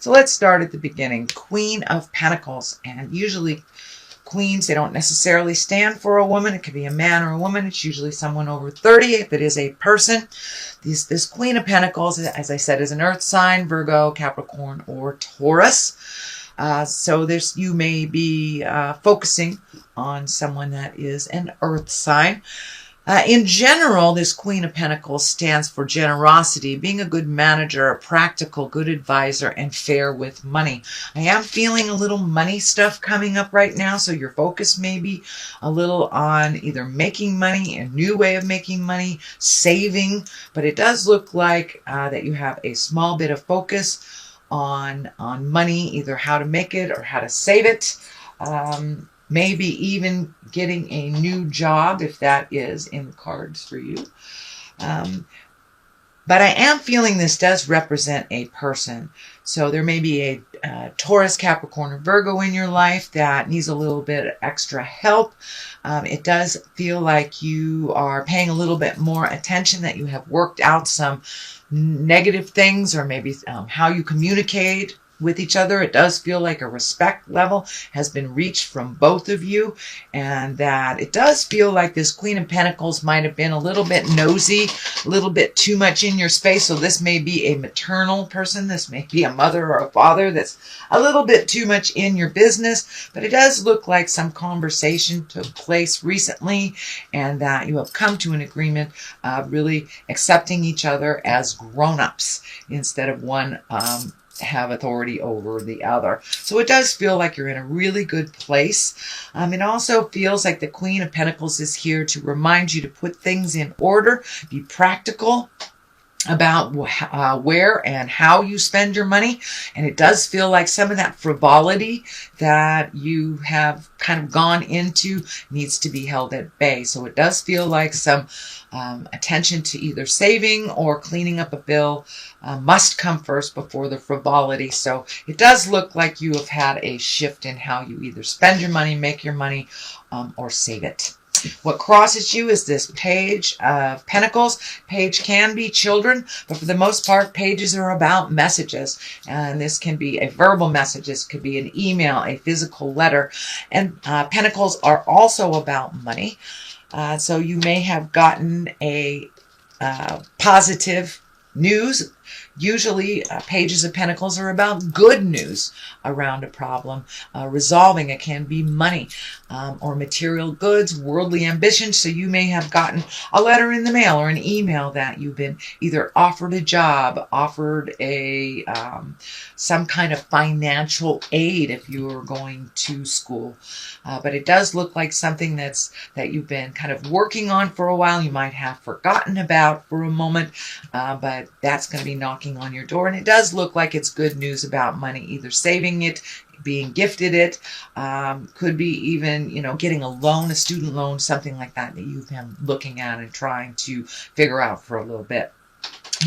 So let's start at the beginning. Queen of Pentacles. And usually queens, they don't necessarily stand for a woman. It could be a man or a woman. It's usually someone over 30 if it is a person. This Queen of Pentacles, as I said, is an earth sign, Virgo, Capricorn, or Taurus. So you may be focusing on someone that is an earth sign. In general, this Queen of Pentacles stands for generosity, being a good manager, a practical, good advisor, and fair with money. I am feeling a little money stuff coming up right now, so your focus may be a little on either making money, a new way of making money, saving, but it does look like that you have a small bit of focus on money, either how to make it or how to save it. Maybe even getting a new job if that is in the cards for you. But I am feeling this does represent a person. So there may be a Taurus, Capricorn, or Virgo in your life that needs a little bit of extra help. It does feel like you are paying a little bit more attention, that you have worked out some negative things, or maybe how you communicate with each other. It does feel like a respect level has been reached from both of you, and that it does feel like this Queen of Pentacles might have been a little bit nosy, a little bit too much in your space. So this may be a maternal person. This may be a mother or a father that's a little bit too much in your business, but it does look like some conversation took place recently, and that you have come to an agreement of really accepting each other as grown-ups instead of one have authority over the other. So it does feel like you're in a really good place. It also feels like the Queen of Pentacles is here to remind you to put things in order, be practical about where and how you spend your money. And it does feel like some of that frivolity that you have kind of gone into needs to be held at bay. So it does feel like some attention to either saving or cleaning up a bill must come first before the frivolity. So it does look like you have had a shift in how you either spend your money, make your money, or save it. What crosses you is this Page of Pentacles. Page can be children, but for the most part, pages are about messages. And this can be a verbal message. This could be an email, a physical letter. And Pentacles are also about money. So you may have gotten a positive news. Usually, Pages of Pentacles are about good news around a problem, resolving. It can be money or material goods, worldly ambition. So you may have gotten a letter in the mail or an email that you've been either offered a job, offered a some kind of financial aid if you are going to school. But it does look like something that you've been kind of working on for a while. You might have forgotten about for a moment, but that's going to be knocking on your door. And it does look like it's good news about money, either saving it, being gifted it, could be even, getting a loan, a student loan, something like that you've been looking at and trying to figure out for a little bit.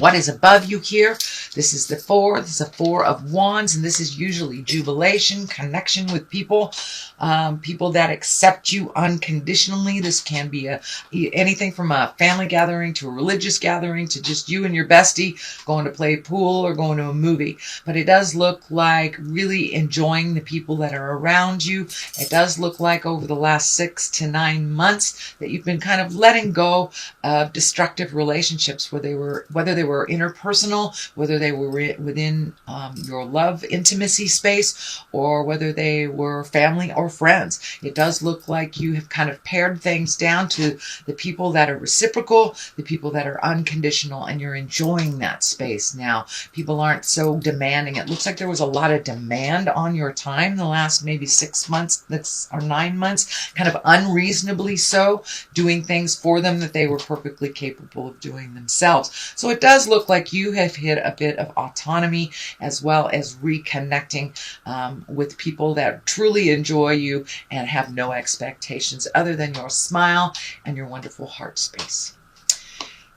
What is above you here? This is the 4. This is a 4 of Wands, and this is usually jubilation, connection with people, people that accept you unconditionally. This can be anything from a family gathering to a religious gathering to just you and your bestie going to play pool or going to a movie. But it does look like really enjoying the people that are around you. It does look like over the last 6 to 9 months that you've been kind of letting go of destructive relationships, whether they were interpersonal, whether they were within your love intimacy space, or whether they were family or friends. It does look like you have kind of pared things down to the people that are reciprocal, the people that are unconditional, and you're enjoying that space now. People aren't so demanding. It looks like there was a lot of demand on your time the last maybe 6 months or 9 months, kind of unreasonably so, doing things for them that they were perfectly capable of doing themselves. So it does look like you have hit a bit of autonomy, as well as reconnecting with people that truly enjoy you and have no expectations other than your smile and your wonderful heart space.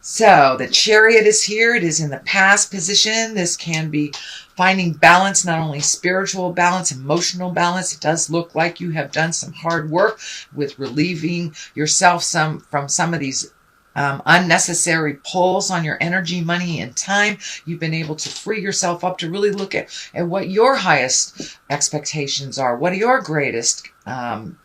So the Chariot is here. It is in the past position. This can be finding balance, not only spiritual balance, emotional balance. It does look like you have done some hard work with relieving yourself from some of these unnecessary pulls on your energy, money, and time. You've been able to free yourself up to really look at what your highest expectations are. What are your greatest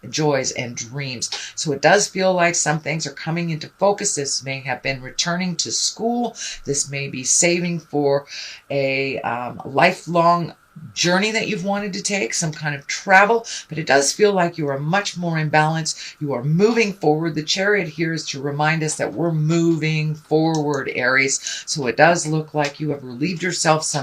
joys and dreams? So it does feel like some things are coming into focus. This may have been returning to school. This may be saving for a lifelong journey that you've wanted to take, some kind of travel, but it does feel like you are much more in balance. You are moving forward. The Chariot here is to remind us that we're moving forward, Aries. So it does look like you have relieved yourself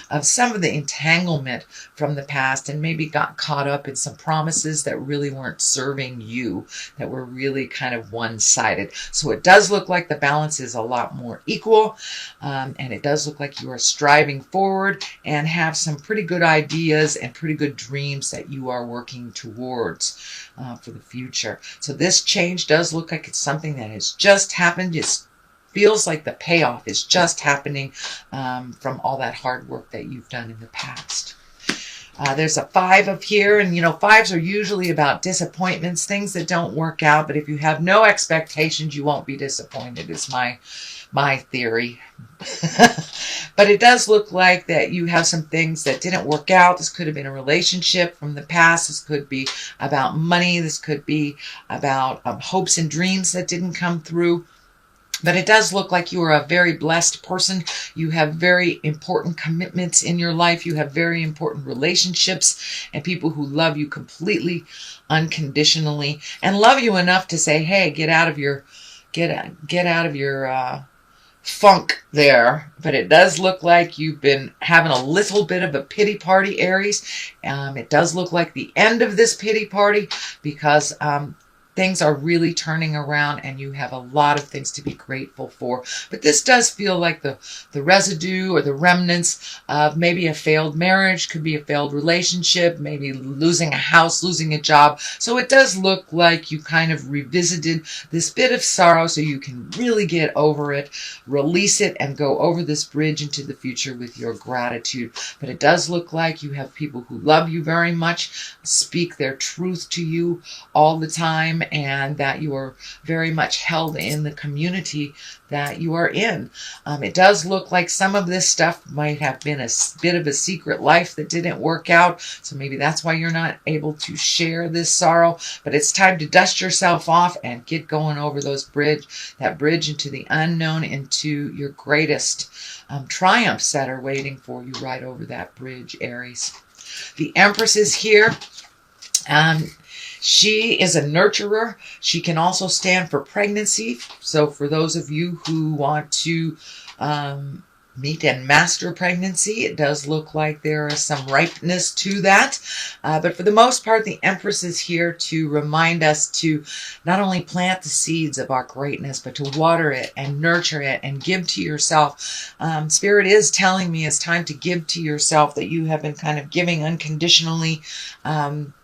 of some of the entanglement from the past and maybe got caught up in some promises that really weren't serving you, that were really kind of one-sided. So it does look like the balance is a lot more equal, and it does look like you are striving forward and have some pretty good ideas and pretty good dreams that you are working towards for the future. So this change does look like it's something that has just happened. It feels like the payoff is just happening from all that hard work that you've done in the past. There's a 5 up here, and 5s are usually about disappointments, things that don't work out, but if you have no expectations, you won't be disappointed, is my theory. But it does look like that you have some things that didn't work out. This could have been a relationship from the past. This could be about money. This could be about hopes and dreams that didn't come through. But it does look like you are a very blessed person. You have very important commitments in your life. You have very important relationships and people who love you completely, unconditionally, and love you enough to say, "Hey, get out of your funk there." But it does look like you've been having a little bit of a pity party, Aries. It does look like the end of this pity party because things are really turning around and you have a lot of things to be grateful for. But this does feel like the residue or the remnants of maybe a failed marriage, could be a failed relationship, maybe losing a house, losing a job. So it does look like you kind of revisited this bit of sorrow so you can really get over it, release it, and go over this bridge into the future with your gratitude. But it does look like you have people who love you very much, speak their truth to you all the time, and that you are very much held in the community that you are in. It does look like some of this stuff might have been a bit of a secret life that didn't work out, so maybe that's why you're not able to share this sorrow. But it's time to dust yourself off and get going over that bridge into the unknown, into your greatest triumphs that are waiting for you right over that bridge, Aries. The Empress is here. She is a nurturer. She can also stand for pregnancy. So for those of you who want to meet and master pregnancy, it does look like there is some ripeness to that. But for the most part, the Empress is here to remind us to not only plant the seeds of our greatness, but to water it and nurture it and give to yourself. Spirit is telling me it's time to give to yourself, that you have been kind of giving unconditionally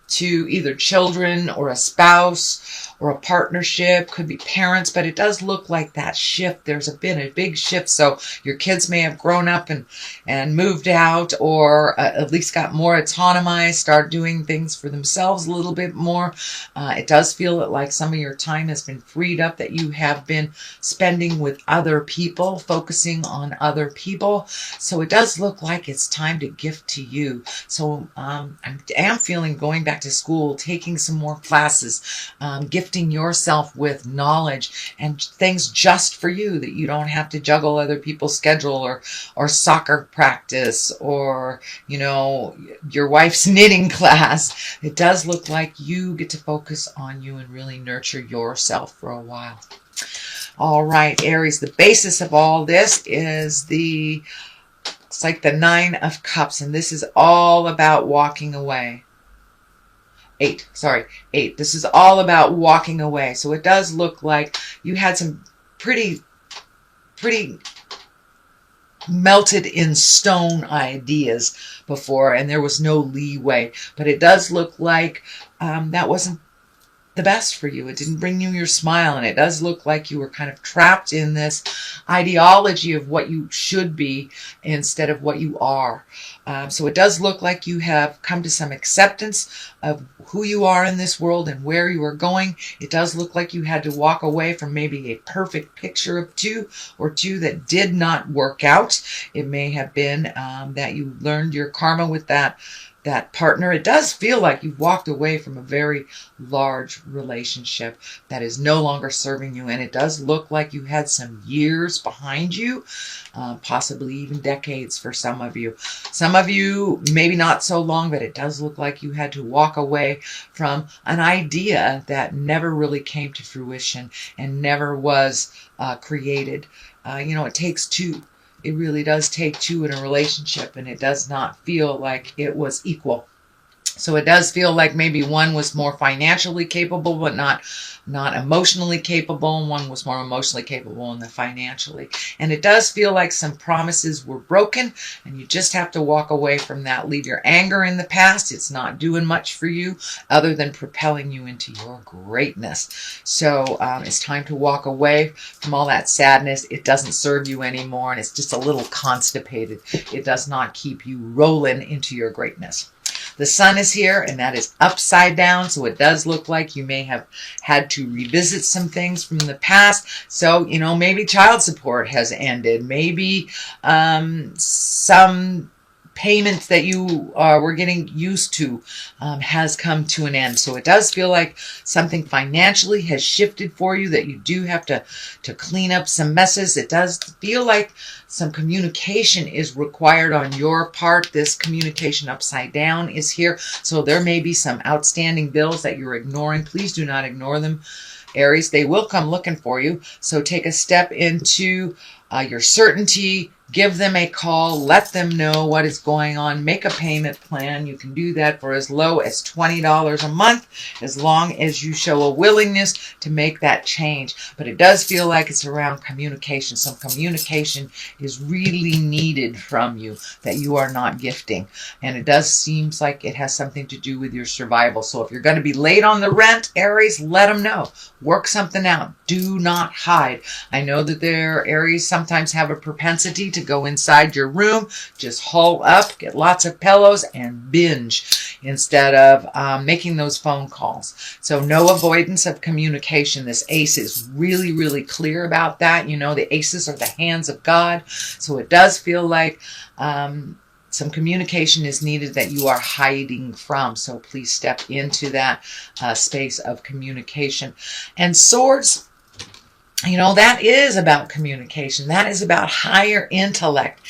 to either children or a spouse or a partnership, could be parents, but it does look like that shift. There's been a big shift. So your kids may have grown up and moved out, or at least got more autonomized, start doing things for themselves a little bit more. It does feel like some of your time has been freed up, that you have been spending with other people, focusing on other people. So it does look like it's time to gift to you. So I am feeling going back to school, taking some more classes, gifting yourself with knowledge and things just for you, that you don't have to juggle other people's schedule or soccer practice or, your wife's knitting class. It does look like you get to focus on you and really nurture yourself for a while. All right, Aries, the basis of all this is it's like the 9 of Cups, and this is all about walking away. 8. This is all about walking away. So it does look like you had some pretty melted in stone ideas before, and there was no leeway. But it does look like that wasn't the best for you. It didn't bring you your smile, and it does look like you were kind of trapped in this ideology of what you should be instead of what you are. So it does look like you have come to some acceptance of who you are in this world and where you are going. It does look like you had to walk away from maybe a perfect picture of two that did not work out. It may have been that you learned your karma with that partner. It does feel like you've walked away from a very large relationship that is no longer serving you, and it does look like you had some years behind you, possibly even decades for some of you. Some of you, maybe not so long, but it does look like you had to walk away from an idea that never really came to fruition and never was created. It takes two. It really does take two in a relationship, and it does not feel like it was equal. So it does feel like maybe one was more financially capable, but not emotionally capable, and one was more emotionally capable than financially. And it does feel like some promises were broken, and you just have to walk away from that. Leave your anger in the past. It's not doing much for you other than propelling you into your greatness. So it's time to walk away from all that sadness. It doesn't serve you anymore, and it's just a little constipated. It does not keep you rolling into your greatness. The sun is here, and that is upside down, so it does look like you may have had to revisit some things from the past. So, maybe child support has ended. Maybe some payments that you were getting used to has come to an end. So it does feel like something financially has shifted for you, that you do have to clean up some messes. It does feel like some communication is required on your part. This communication upside down is here. So there may be some outstanding bills that you're ignoring. Please do not ignore them, Aries. They will come looking for you. So take a step into your certainty. Give them a call. Let them know what is going on. Make a payment plan. You can do that for as low as $20 a month, as long as you show a willingness to make that change. But it does feel like it's around communication. Some communication is really needed from you that you are not gifting. And it does seems like it has something to do with your survival. So if you're going to be late on the rent, Aries, let them know. Work something out. Do not hide. I know that Aries sometimes have a propensity to go inside your room, just haul up, get lots of pillows, and binge instead of making those phone calls. So no avoidance of communication. This ace is really, really clear about that. The aces are the hands of God. So it does feel like some communication is needed that you are hiding from. So please step into that space of communication. And swords, that is about communication. That is about higher intellect.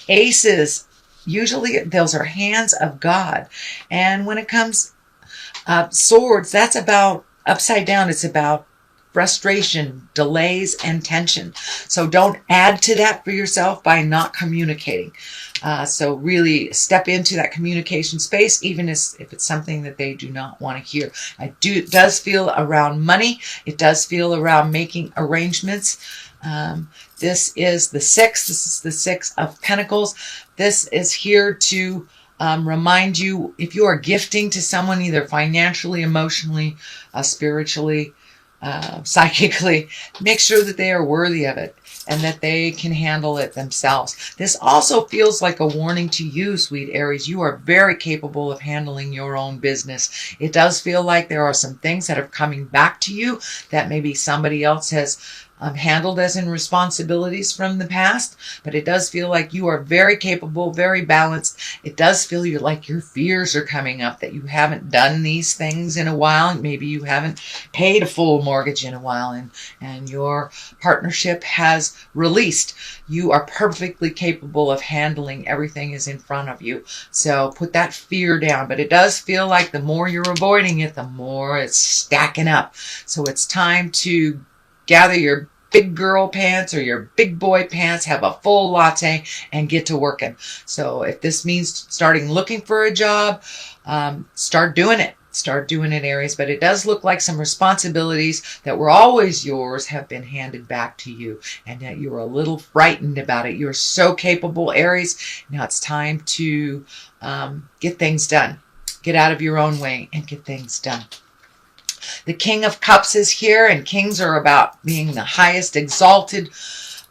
Aces, usually those are hands of God. And when it comes swords, that's about upside down. It's about frustration, delays, and tension. So don't add to that for yourself by not communicating. So really step into that communication space, even if it's something that they do not want to hear. It does feel around money. It does feel around making arrangements. This is the sixth. This is the Six of Pentacles. This is here to remind you, if you are gifting to someone, either financially, emotionally, spiritually, psychically, make sure that they are worthy of it and that they can handle it themselves. This also feels like a warning to you, sweet Aries. You are very capable of handling your own business. It does feel like there are some things that are coming back to you that maybe somebody else has handled as in responsibilities from the past, but it does feel like you are very capable, very balanced. It does feel like your fears are coming up, that you haven't done these things in a while. Maybe you haven't paid a full mortgage in a while, and your partnership has released. You are perfectly capable of handling everything is in front of you. So put that fear down. But it does feel like the more you're avoiding it, the more it's stacking up. So it's time to gather your big girl pants or your big boy pants, have a full latte, and get to working. So if this means starting looking for a job, start doing it. Start doing it, Aries. But it does look like some responsibilities that were always yours have been handed back to you, and that you're a little frightened about it. You're so capable, Aries. Now it's time to get things done. Get out of your own way and get things done. The King of Cups is here, and kings are about being the highest exalted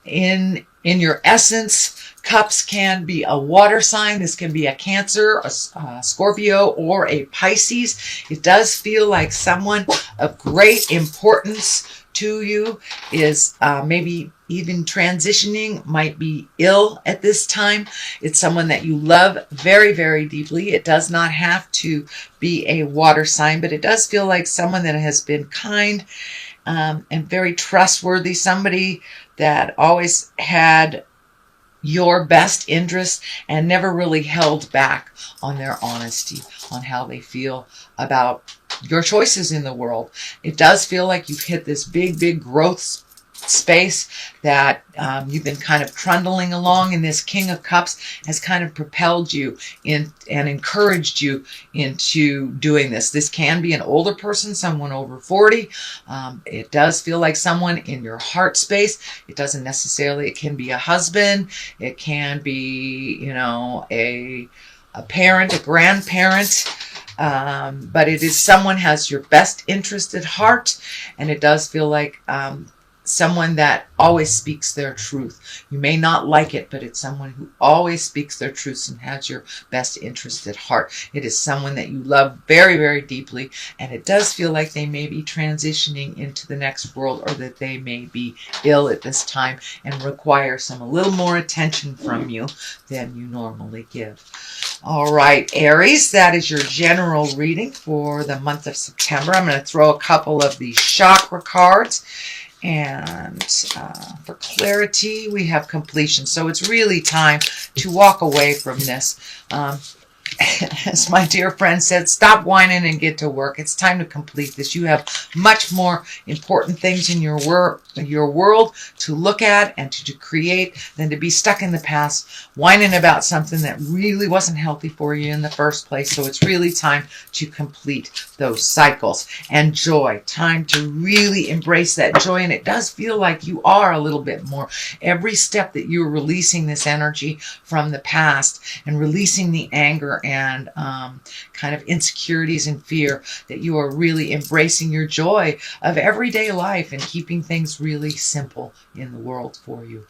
in your essence. Cups can be a water sign. This can be a Cancer, a Scorpio, or a Pisces. It does feel like someone of great importance to you is maybe even transitioning, might be ill at this time. It's someone that you love very, very deeply. It does not have to be a water sign, but it does feel like someone that has been kind and very trustworthy, somebody that always had your best interest and never really held back on their honesty, on how they feel about your choices in the world. It does feel like you've hit this big, big growth space that you've been kind of trundling along, and this King of Cups has kind of propelled you in and encouraged you into doing this. This can be an older person, someone over 40. It does feel like someone in your heart space. It doesn't necessarily, it can be a husband, it can be, you know, a parent, a grandparent. But it is someone has your best interest at heart, and it does feel like someone that always speaks their truth. You may not like it, but it's someone who always speaks their truth and has your best interest at heart. It is someone that you love very, very deeply, and it does feel like they may be transitioning into the next world, or that they may be ill at this time and require a little more attention from you than you normally give. All right, Aries, that is your general reading for the month of September. I'm going to throw a couple of the chakra cards. And for clarity, we have completion. So it's really time to walk away from this. As my dear friend said, stop whining and get to work. It's time to complete this. You have much more important things in your world to look at and to create than to be stuck in the past, whining about something that really wasn't healthy for you in the first place. So it's really time to complete those cycles. And joy, time to really embrace that joy. And it does feel like you are a little bit more. Every step that you're releasing this energy from the past and releasing the anger and kind of insecurities and fear, that you are really embracing your joy of everyday life and keeping things really simple in the world for you.